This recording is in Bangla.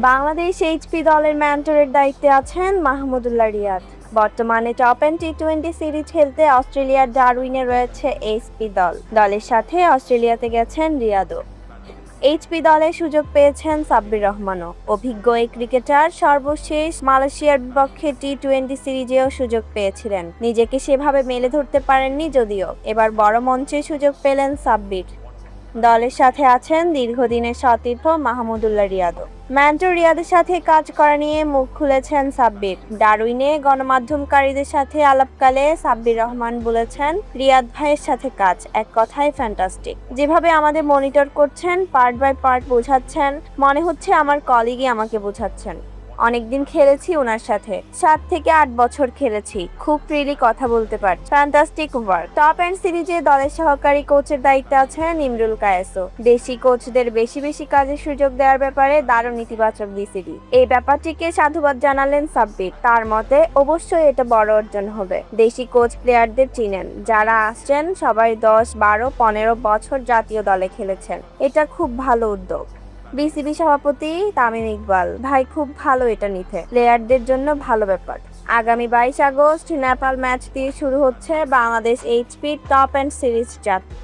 বাংলাদেশ এইচপি দলের মেন্টরের দায়িত্বে আছেন মাহমুদুল্লাহ রিয়াদ। বর্তমানে টপ এন্ড টি-20 সিরিজ খেলতে অস্ট্রেলিয়ার ডারউইনে রয়েছে এইচপি দল। দলের সাথে অস্ট্রেলিয়াতে গেছেন রিয়াদও। এইচপি দলে সুযোগ পেয়েছেন সাব্বির রহমানও। অভিজ্ঞ এই ক্রিকেটার সর্বশেষ মালয়েশিয়ার বিপক্ষে টি-20 সিরিজেও সুযোগ পেয়েছিলেন। নিজেকে সেভাবে মেলে ধরতে পারেননি যদিও, এবার বড় মঞ্চে সুযোগ পেলেন সাব্বির। দলের সাথে আছেন দীর্ঘদিনের সতীর্থ মাহমুদুল্লাহ রিয়াদও। মেন্টর রিয়াদের সাথে কাজ করা নিয়ে মুখ খুলেছেন সাব্বির। ডারউইনে গণমাধ্যমকারীদের সাথে আলাপকালে সাব্বির রহমান বলেছেন, রিয়াদ ভাইয়ের সাথে কাজ এক কথায় ফ্যান্টাস্টিক। যেভাবে আমাদের মনিটর করছেন, পার্ট বাই পার্ট বোঝাচ্ছেন, মনে হচ্ছে আমার কলিগই আমাকে বোঝাচ্ছেন। অনেকদিন খেলেছি ওনার সাথে, 7 থেকে 8 বছর খেলেছি। খুব ফ্রিলি কথা বলতে পারি। Fantastic work. টপ এন্ড সিরিজে দলের সহকারী কোচের দায়িত্বে আছেন ইমরুল কায়েসও। দেশি কোচদের বেশি বেশি কাজের সুযোগ দেওয়ার ব্যাপারে দারুণ ইতিবাচক বিসিবি। এই ব্যাপারটিকে সাধুবাদ জানালেন সাব্বির। তার মতে অবশ্যই এটা বড় অর্জন হবে। দেশি কোচ প্লেয়ারদের চিনেন, যারা আসছেন সবাই 10, 12, 15 বছর জাতীয় দলে খেলেছেন। এটা খুব ভালো উদ্যোগ। বিসিবি সভাপতি তামিম ইকবাল, ভাই খুব ভালো এটা নিতে, প্লেয়ারদের জন্য ভালো ব্যাপার। আগামী 22 আগস্ট নেপাল ম্যাচ দিয়ে শুরু হচ্ছে Bangladesh HP top end series যাত্রা।